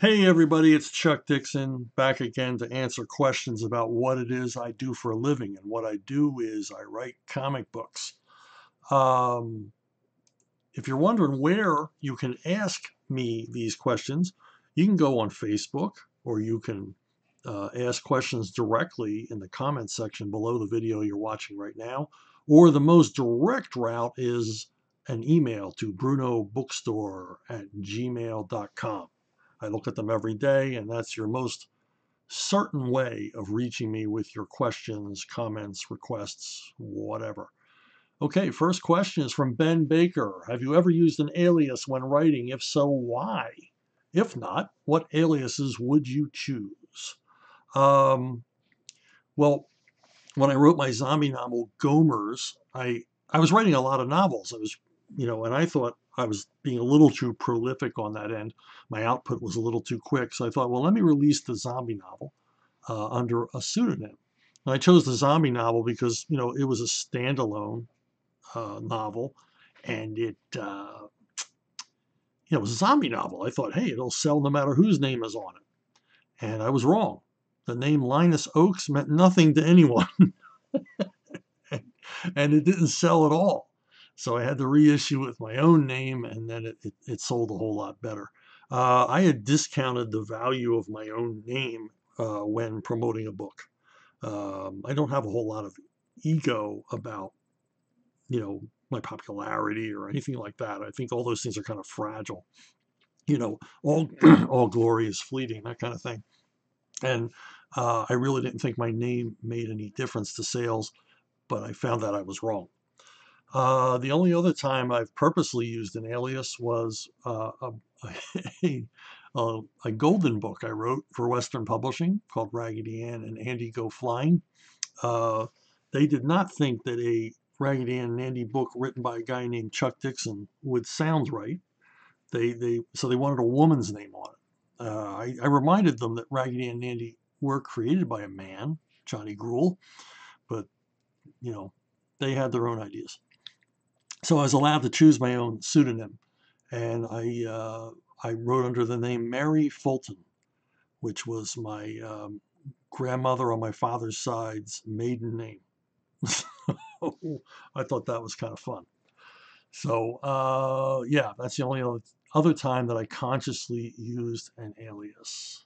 Hey everybody, it's Chuck Dixon back again to answer questions about what it is I do for a living. And what I do is I write comic books. Um, if you're wondering where you can ask me these questions, you can go on Facebook or you can ask questions directly in the comments section below the video you're watching right now. Or the most direct route is an email to brunobookstore@gmail.com. I look at them every day, and that's your most certain way of reaching me with your questions, comments, requests, whatever. Okay, first question is from Ben Baker. Have you ever used an alias when writing? If so, why? If not, what aliases would you choose? Um, well, when I wrote my zombie novel Gomers, I was writing a lot of novels. I was, and I thought I was being a little too prolific on that end. My output was a little too quick, so I thought, well, let me release the zombie novel under a pseudonym. And I chose the zombie novel because it was a standalone novel, and it was a zombie novel. I thought, hey, it'll sell no matter whose name is on it, and I was wrong. The name Linus Oakes meant nothing to anyone. And it didn't sell at all. So I had to reissue with my own name, and then it sold a whole lot better. I had discounted the value of my own name when promoting a book. I don't have a whole lot of ego about, my popularity or anything like that. I think all those things are kind of fragile. All all glory is fleeting, that kind of thing. And I really didn't think my name made any difference to sales, but I found that I was wrong. The only other time I've purposely used an alias was a, a golden book I wrote for Western Publishing called Raggedy Ann and Andy Go Flying. Uh, they did not think that a Raggedy Ann and Andy book written by a guy named Chuck Dixon would sound right. So they wanted a woman's name on it. I reminded them that Raggedy Ann and Andy were created by a man, Johnny Gruel, but they had their own ideas. So I was allowed to choose my own pseudonym, and I wrote under the name Mary Fulton, which was my grandmother on my father's side's maiden name. I thought that was kind of fun. So yeah, that's the only other time that I consciously used an alias.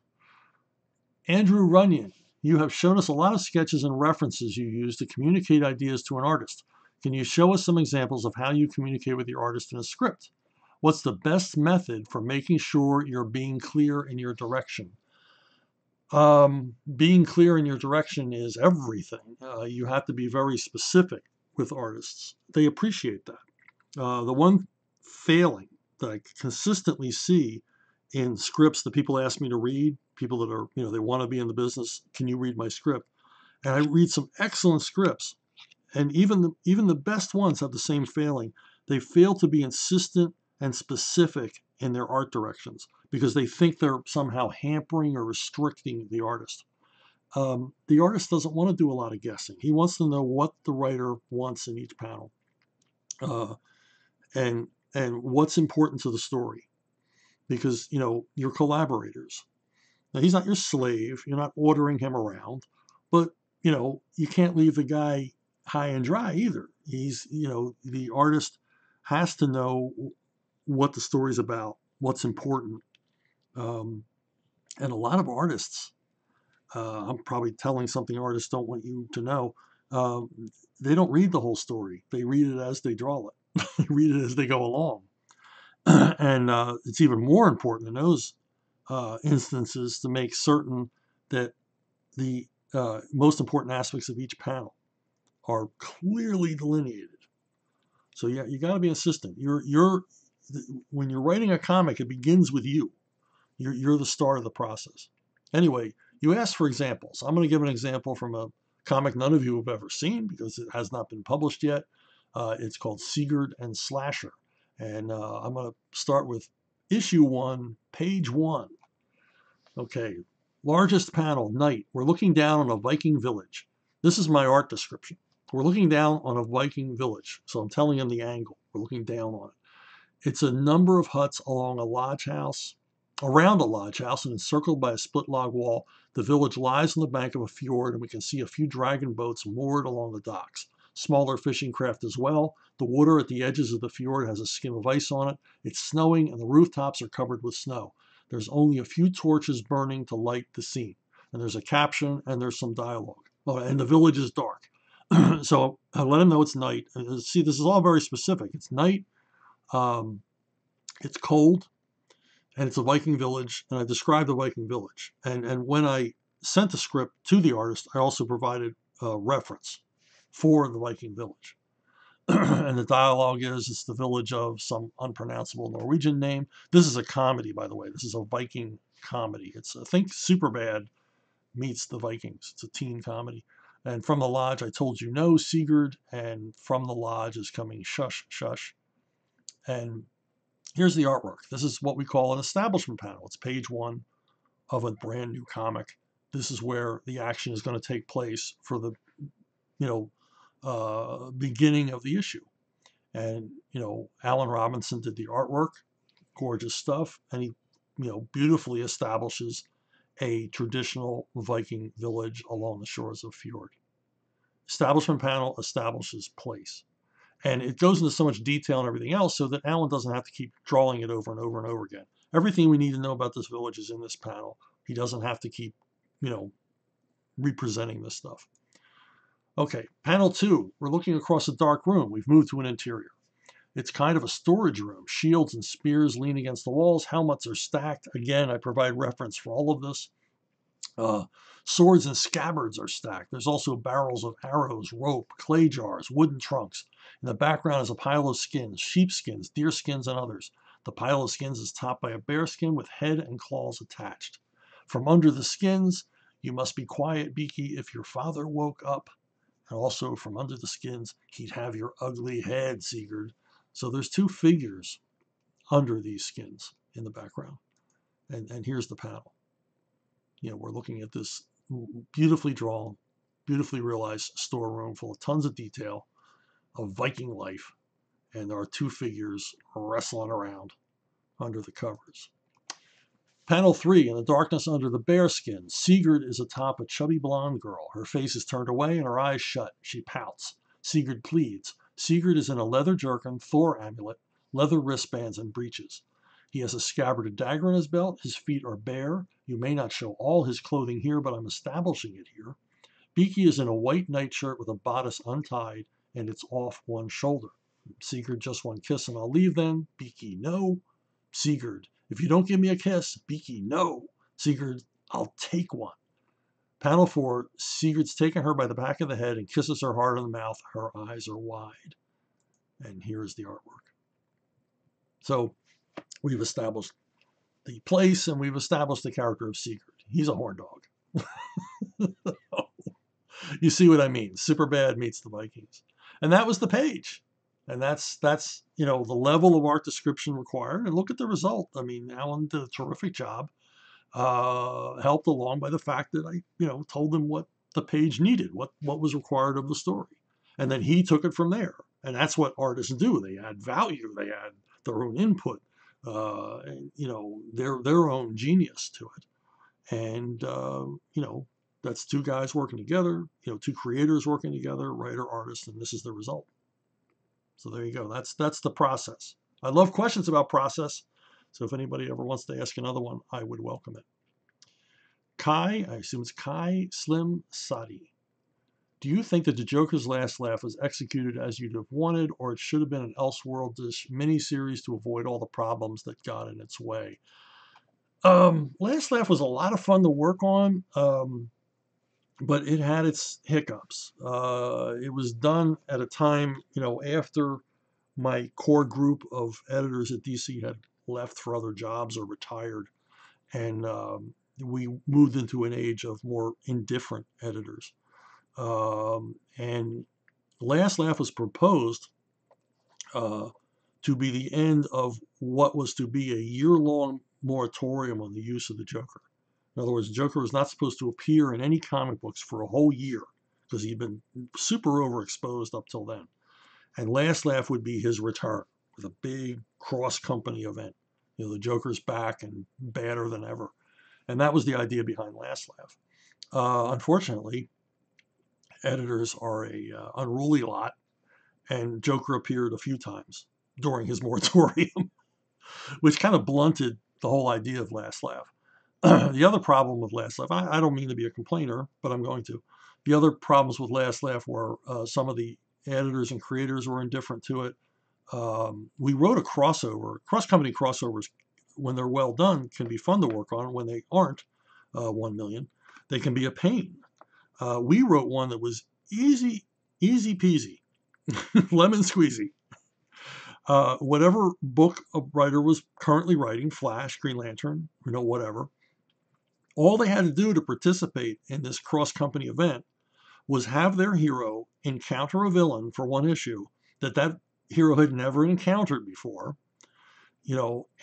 Andrew Runyon, you have shown us a lot of sketches and references you use to communicate ideas to an artist. Can you show us some examples of how you communicate with your artist in a script? What's the best method for making sure you're being clear in your direction? Being clear in your direction is everything. You have to be very specific with artists. They appreciate that. The one failing that I consistently see in scripts that people ask me to read, people that are, they want to be in the business, can you read my script? And I read some excellent scripts, and even the best ones have the same failing. They fail to be insistent and specific in their art directions because they think they're somehow hampering or restricting the artist. The artist doesn't want to do a lot of guessing. He wants to know what the writer wants in each panel, and what's important to the story, because you're collaborators. Now, he's not your slave. You're not ordering him around, but you can't leave the guy high and dry either. He's, the artist has to know what the story's about, what's important. And a lot of artists, I'm probably telling something artists don't want you to know. They don't read the whole story. They read it as they draw it. They read it as they go along. And it's even more important in those instances to make certain that the most important aspects of each panel are clearly delineated. So yeah, you got to be insistent. When you're writing a comic, it begins with you. You're the start of the process. Anyway, you asked for examples. I'm going to give an example from a comic none of you have ever seen because it has not been published yet. It's called Sigurd and Slasher. And I'm going to start with issue 1, page 1. Okay, largest panel, night. We're looking down on a Viking village. This is my art description. We're looking down on a Viking village. So I'm telling him the angle. We're looking down on it. It's a number of huts along a lodge house Around a lodge house and encircled by a split log wall, the village lies on the bank of a fjord, and we can see a few dragon boats moored along the docks. Smaller fishing craft as well. The water at the edges of the fjord has a skim of ice on it. It's snowing, and the rooftops are covered with snow. There's only a few torches burning to light the scene. And there's a caption, and there's some dialogue. Oh, and the village is dark. So I let him know it's night. See, this is all very specific. It's night. It's cold. And it's a Viking village, and I described the Viking village. And when I sent the script to the artist, I also provided a reference for the Viking village. And the dialogue is, it's the village of some unpronounceable Norwegian name. This is a comedy, by the way. This is a Viking comedy. It's, I think, Superbad meets the Vikings. It's a teen comedy. And from the lodge, I told you no, Sigurd, and from the lodge is coming shush, shush. And here's the artwork. This is what we call an establishment panel. It's page 1 of a brand new comic. This is where the action is going to take place for the, beginning of the issue. And, Alan Robinson did the artwork, gorgeous stuff. And he, beautifully establishes a traditional Viking village along the shores of fjord. Establishment panel establishes place. And it goes into so much detail and everything else so that Alan doesn't have to keep drawing it over and over and over again. Everything we need to know about this village is in this panel. He doesn't have to keep, representing this stuff. Okay, panel 2. We're looking across a dark room. We've moved to an interior. It's kind of a storage room. Shields and spears lean against the walls. Helmets are stacked. Again, I provide reference for all of this. Swords and scabbards are stacked. There's also barrels of arrows, rope, clay jars, wooden trunks. In the background is a pile of skins, sheepskins, deer skins, and others. The pile of skins is topped by a bear skin with head and claws attached. From under the skins, you must be quiet, Beaky, if your father woke up. And also from under the skins, he'd have your ugly head, Sigurd. So there's 2 figures under these skins in the background. And here's the panel. We're looking at this beautifully drawn, beautifully realized storeroom full of tons of detail of Viking life. And there are 2 figures wrestling around under the covers. Panel 3, in the darkness under the bearskin, Sigurd is atop a chubby blonde girl. Her face is turned away and her eyes shut. She pouts. Sigurd pleads. Sigurd is in a leather jerkin, Thor amulet, leather wristbands, and breeches. He has a scabbarded dagger in his belt. His feet are bare. You may not show all his clothing here, but I'm establishing it here. Beaky is in a white nightshirt with a bodice untied, and it's off one shoulder. Sigurd, just one kiss and I'll leave then. Beaky, no. Sigurd, if you don't give me a kiss. Beaky, no. Sigurd, I'll take one. Panel 4, Sigurd's taken her by the back of the head and kisses her hard on the mouth. Her eyes are wide. And here's the artwork. So we've established the place and we've established the character of Sigurd. He's a horn dog. You see what I mean? Superbad meets the Vikings. And that was the page. And that's the level of art description required. And look at the result. I mean, Alan did a terrific job. Helped along by the fact that I, told him what the page needed, what was required of the story. And then he took it from there. And that's what artists do. They add value. They add their own input, their own genius to it. And, that's 2 guys working together, 2 creators working together, writer, artist, and this is the result. So there you go. That's the process. I love questions about process. So if anybody ever wants to ask another one, I would welcome it. Kai, I assume it's Kai Slim Sadi. Do you think that the Joker's last laugh was executed as you'd have wanted, or it should have been an Elseworldish miniseries to avoid all the problems that got in its way? Last laugh was a lot of fun to work on, but it had its hiccups. It was done at a time, after my core group of editors at DC had left for other jobs or retired, and we moved into an age of more indifferent editors. And Last Laugh was proposed to be the end of what was to be a year-long moratorium on the use of the Joker. In other words, Joker was not supposed to appear in any comic books for a whole year because he'd been super overexposed up till then. And Last Laugh would be his return with a big cross-company event. The Joker's back and badder than ever. And that was the idea behind Last Laugh. Unfortunately, editors are a unruly lot, and Joker appeared a few times during his moratorium, which kind of blunted the whole idea of Last Laugh. The other problem with Last Laugh, I don't mean to be a complainer, but I'm going to. The other problems with Last Laugh were some of the editors and creators were indifferent to it. We wrote a crossover. Cross-company crossovers, when they're well done, can be fun to work on. When they aren't, 1 million, they can be a pain. We wrote one that was easy peasy, lemon squeezy. Whatever book a writer was currently writing, Flash, Green Lantern, whatever, all they had to do to participate in this cross-company event was have their hero encounter a villain for one issue that hero had never encountered before,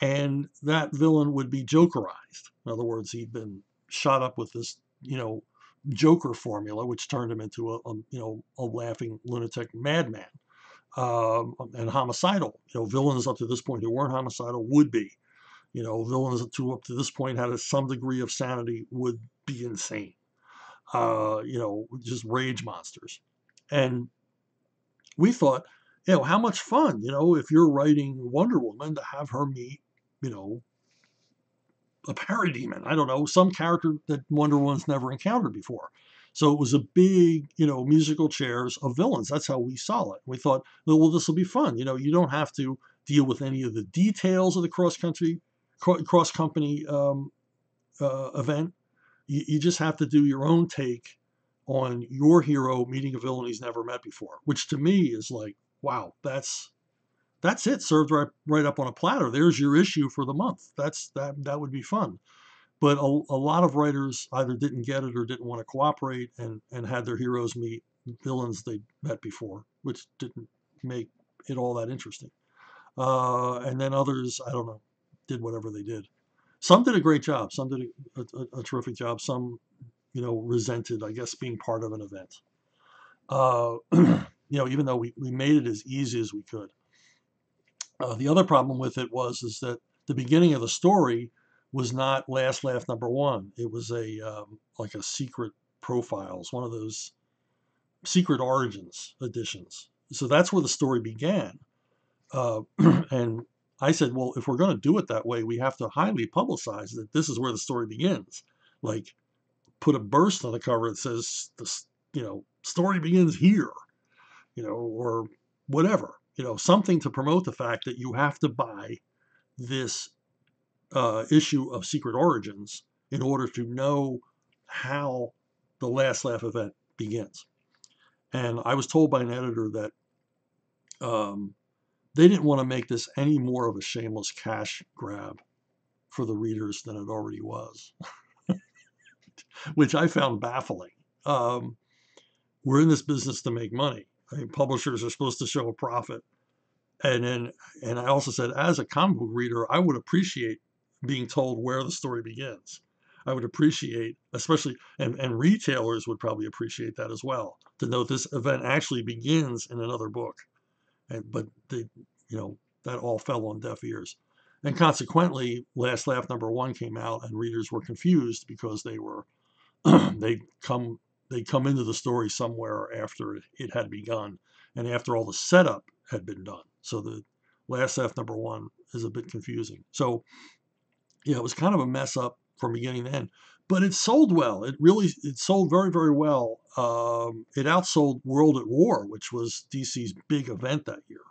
and that villain would be Jokerized. In other words, he'd been shot up with this, Joker formula, which turned him into a laughing lunatic madman, and homicidal. Villains up to this point who weren't homicidal would be. Villains up to this point had some degree of sanity would be insane. Just rage monsters. And we thought, how much fun, if you're writing Wonder Woman, to have her meet, a parademon. I don't know, some character that Wonder Woman's never encountered before. So it was a big, musical chairs of villains. That's how we saw it. We thought, well, this will be fun. You don't have to deal with any of the details of the cross-company event. You just have to do your own take on your hero meeting a villain he's never met before, which to me is like, wow, that's it, served right up on a platter. There's your issue for the month. That would be fun. But a lot of writers either didn't get it or didn't want to cooperate and had their heroes meet villains they'd met before, which didn't make it all that interesting. And then others, I don't know, did whatever they did. Some did a great job. Some did a terrific job. Some, resented, I guess, being part of an event. Even though we made it as easy as we could. The other problem with it is that the beginning of the story was not Last Laugh #1. It was like a secret profiles, one of those secret origins editions. So that's where the story began. And I said, well, if we're going to do it that way, we have to highly publicize that this is where the story begins. Like, put a burst on the cover that says, story begins here, or whatever, something to promote the fact that you have to buy this issue of Secret Origins in order to know how the Last Laugh event begins. And I was told by an editor that they didn't want to make this any more of a shameless cash grab for the readers than it already was, which I found baffling. We're in this business to make money. I mean, publishers are supposed to show a profit. And I also said, as a comic book reader, I would appreciate being told where the story begins. I would appreciate, especially, and retailers would probably appreciate that as well, to know this event actually begins in another book. But that all fell on deaf ears. And consequently, Last Laugh #1 came out, and readers were confused because they were they come into the story somewhere after it had begun and after all the setup had been done. So the Last Laugh #1 is a bit confusing. So it was kind of a mess up from beginning to end, but it sold well. It sold very, very well. It outsold World at War, which was DC's big event that year,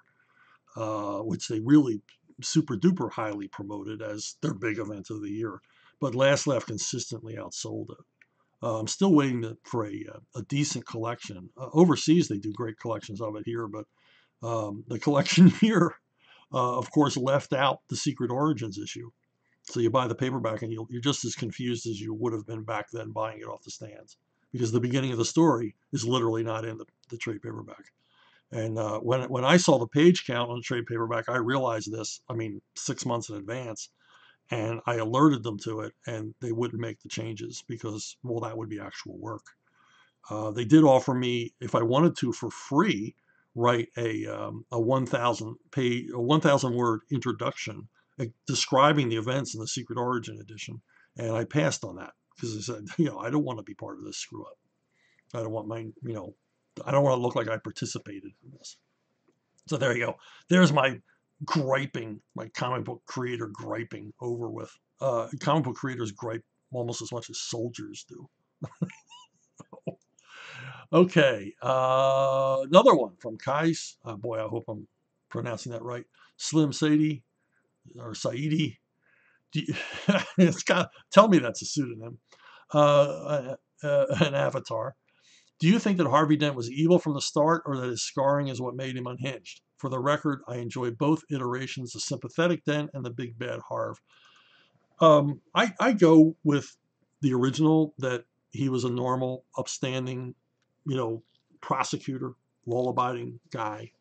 which they really super duper highly promoted as their big event of the year. But Last Laugh consistently outsold it. I'm still waiting for a decent collection. Overseas, they do great collections of it here, but the collection here, of course, left out the Secret Origins issue. So you buy the paperback and you're just as confused as you would have been back then buying it off the stands, because the beginning of the story is literally not in the trade paperback. And when I saw the page count on the trade paperback, I realized this, 6 months in advance. And I alerted them to it, and they wouldn't make the changes because, well, that would be actual work. They did offer me, if I wanted to, for free, write a 1,000 word introduction describing the events in the Secret Origin edition, and I passed on that because I said, I don't want to be part of this screw up. I don't want I don't want to look like I participated in this. So there you go. There's my griping, my comic book creator griping over with. Comic book creators gripe almost as much as soldiers do. Okay, another one from Kais. Boy, I hope I'm pronouncing that right. Slim Sadie or Saidi. Tell me that's a pseudonym. An avatar. Do you think that Harvey Dent was evil from the start, or that his scarring is what made him unhinged? For the record, I enjoy both iterations, the sympathetic Dent and the big bad Harv. I go with the original, that he was a normal, upstanding, prosecutor, law-abiding guy,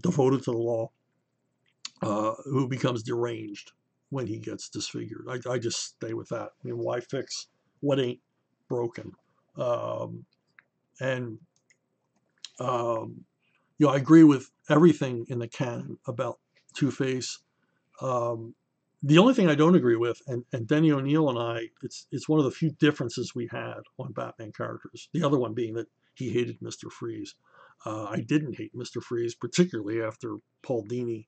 devoted to the law, who becomes deranged when he gets disfigured. I just stay with that. I mean, why fix what ain't broken? And I agree with everything in the canon about Two-Face. The only thing I don't agree with, and Denny O'Neil and I, it's one of the few differences we had on Batman characters. The other one being that he hated Mr. Freeze. I didn't hate Mr. Freeze, particularly after Paul Dini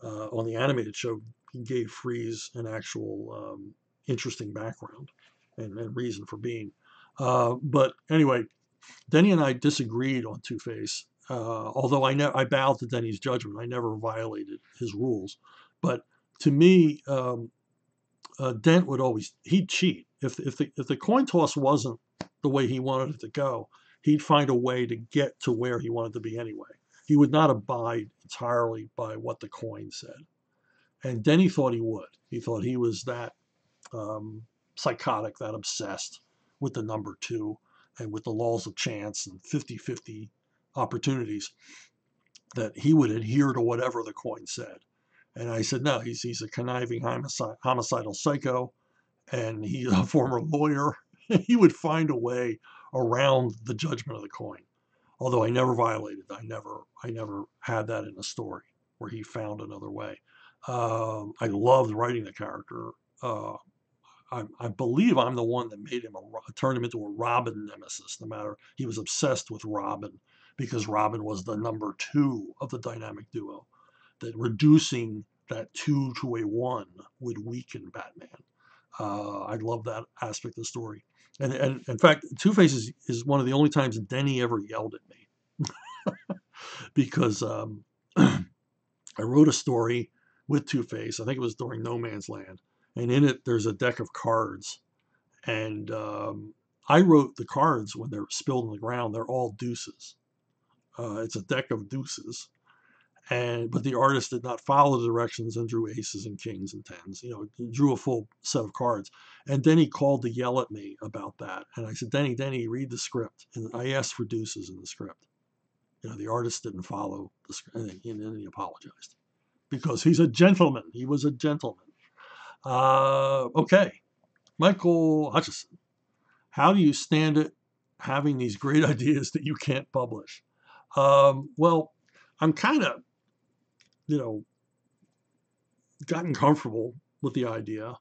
on the animated show gave Freeze an actual interesting background and reason for being. But anyway, Denny and I disagreed on Two-Face. Although I bowed to Denny's judgment, I never violated his rules. But to me, Dent he'd cheat. If the coin toss wasn't the way he wanted it to go, he'd find a way to get to where he wanted to be anyway. He would not abide entirely by what the coin said. And Denny thought he would. He thought he was that psychotic, that obsessed with the number 2 and with the laws of chance and 50-50 opportunities, that he would adhere to whatever the coin said. And I said, no, he's a conniving homicidal psycho, and he's a former lawyer. He would find a way around the judgment of the coin. Although I never violated, I never had that in a story where he found another way. I loved writing the character. I believe I'm the one that made him turned him into a Robin nemesis. No matter, he was obsessed with Robin because Robin was the number 2 of the dynamic duo. That reducing that 2 to a 1 would weaken Batman. I love that aspect of the story. And in fact, Two-Face is one of the only times Denny ever yelled at me. Because I wrote a story with Two-Face. I think it was during No Man's Land. And in it, there's a deck of cards. And I wrote the cards when they're spilled on the ground. They're all deuces. It's a deck of deuces. But the artist did not follow the directions and drew aces and kings and tens. Drew a full set of cards. And Denny called to yell at me about that. And I said, Denny, read the script. And I asked for deuces in the script. The artist didn't follow the script, and then he apologized because he's a gentleman. He was a gentleman. Okay, Michael Hutchison. How do you stand it having these great ideas that you can't publish? Well, I'm kind of gotten comfortable with the idea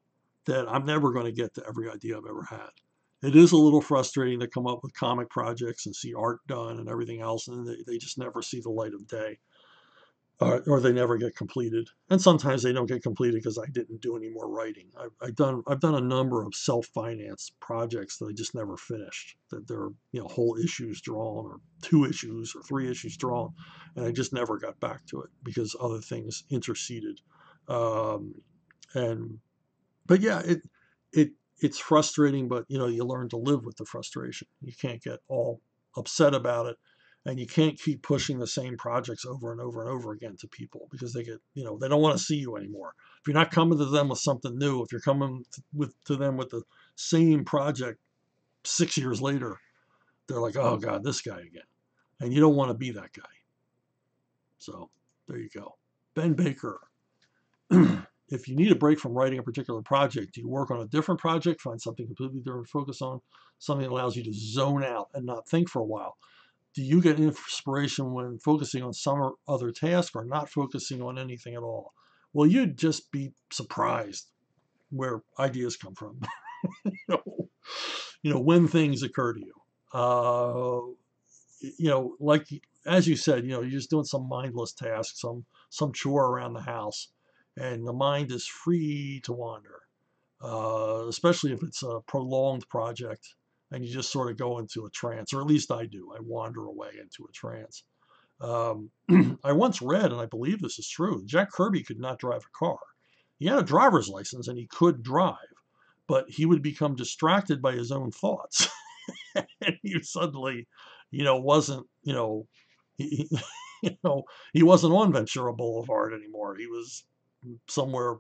that I'm never going to get to every idea I've ever had. It is a little frustrating to come up with comic projects and see art done and everything else, and they just never see the light of day, or they never get completed. And sometimes they don't get completed because I didn't do any more writing. I've done a number of self-financed projects that I just never finished. That there are whole issues drawn, or 2 issues, or 3 issues drawn, and I just never got back to it because other things interceded. But yeah, it's frustrating, but you learn to live with the frustration. You can't get all upset about it, and you can't keep pushing the same projects over and over and over again to people because they get, they don't want to see you anymore. If you're not coming to them with something new, if you're coming to them with the same project 6 years later, they're like, oh God, this guy again. And you don't want to be that guy. So there you go. Ben Baker. If you need a break from writing a particular project, do you work on a different project, find something completely different to focus on, something that allows you to zone out and not think for a while? Do you get inspiration when focusing on some other task or not focusing on anything at all? Well, you'd just be surprised where ideas come from. you know, when things occur to you. Like as you said, you're just doing some mindless task, some chore around the house, and the mind is free to wander. Especially if it's a prolonged project and you just sort of go into a trance, or at least I do. I wander away into a trance. Um, I once read, and I believe this is true, Jack Kirby could not drive a car. He had a driver's license and he could drive, but he would become distracted by his own thoughts. And he suddenly, wasn't, he, he wasn't on Ventura Boulevard anymore. He was somewhere,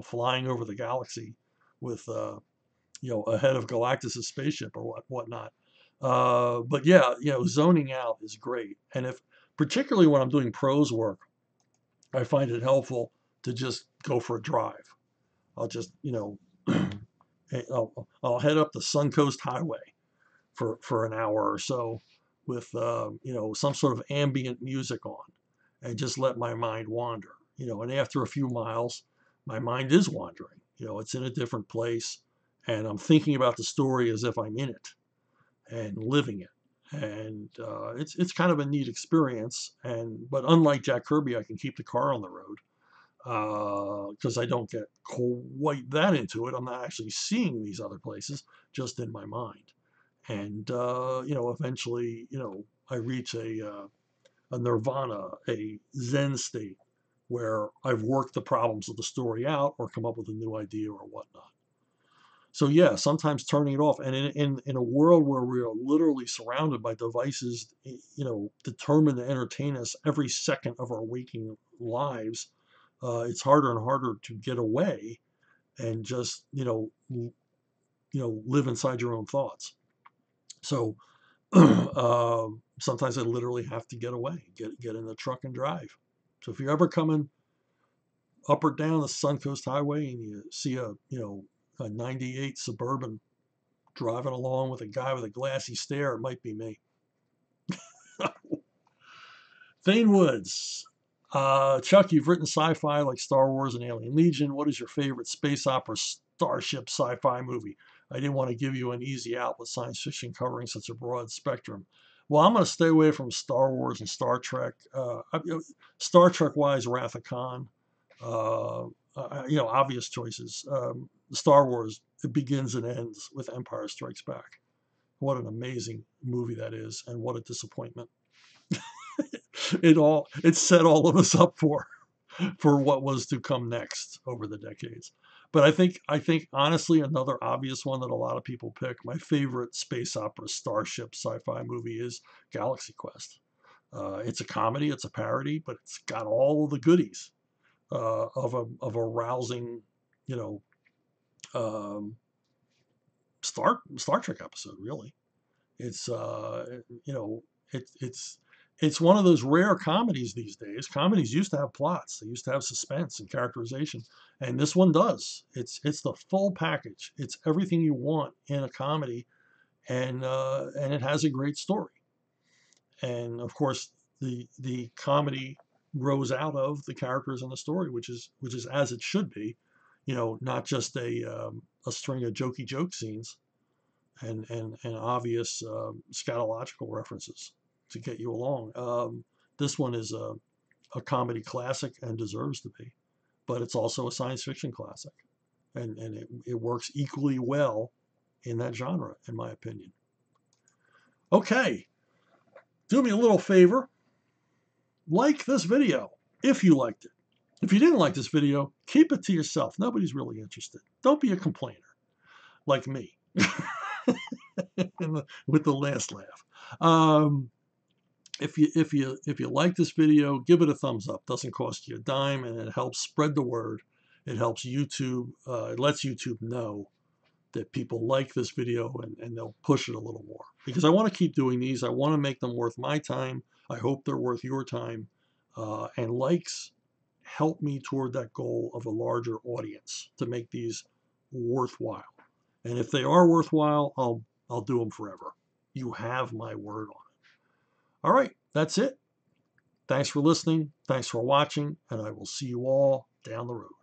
flying over the galaxy with, ahead of Galactus's spaceship or whatnot. But yeah, zoning out is great. And particularly when I'm doing prose work, I find it helpful to just go for a drive. I'll just, I'll head up the Suncoast Highway for an hour or so with, some sort of ambient music on and just let my mind wander, and after a few miles, my mind is wandering, it's in a different place and I'm thinking about the story as if I'm in it and living it. And it's kind of a neat experience. But unlike Jack Kirby, I can keep the car on the road because I don't get quite that into it. I'm not actually seeing these other places, just in my mind. And eventually, I reach a nirvana, a Zen state where I've worked the problems of the story out or come up with a new idea or whatnot. So yeah, sometimes turning it off, and in a world where we are literally surrounded by devices, determined to entertain us every second of our waking lives, it's harder and harder to get away and just live inside your own thoughts. So sometimes I literally have to get away, get in the truck and drive. So if you're ever coming up or down the Suncoast Highway and you see a 98 Suburban driving along with a guy with a glassy stare, it might be me. Thane Woods. Chuck, you've written sci-fi like Star Wars and Alien Legion. What is your favorite space opera starship sci-fi movie? I didn't want to give you an easy out with science fiction covering such a broad spectrum. Well, I'm going to stay away from Star Wars and Star Trek. Star Trek-wise, Wrath of Khan. Obvious choices. Star Wars, it begins and ends with Empire Strikes Back. What an amazing movie that is, and what a disappointment. It set all of us up for what was to come next over the decades. But I think honestly, another obvious one that a lot of people pick, my favorite space opera starship sci-fi movie is Galaxy Quest. It's a comedy, it's a parody, but it's got all the goodies of a rousing, um, Star Trek episode. Really, it's it's one of those rare comedies these days. Comedies used to have plots, they used to have suspense and characterization, and this one does. It's the full package. It's everything you want in a comedy, and it has a great story. And of course, the comedy grows out of the characters in the story, which is as it should be, not just a string of jokey joke scenes and obvious scatological references to get you along. This one is a comedy classic and deserves to be, but it's also a science fiction classic, and it works equally well in that genre, in my opinion. Okay, do me a little favor, like this video if you liked it. If you didn't like this video, keep it to yourself. Nobody's really interested. Don't be a complainer like me with the last laugh. If you like this video, give it a thumbs up. Doesn't cost you a dime, and it helps spread the word. It helps YouTube. It lets YouTube know that people like this video, and they'll push it a little more, because I want to keep doing these. I want to make them worth my time. I hope they're worth your time. And likes help me toward that goal of a larger audience to make these worthwhile. And if they are worthwhile, I'll do them forever. You have my word on it. All right, that's it. Thanks for listening. Thanks for watching, and I will see you all down the road.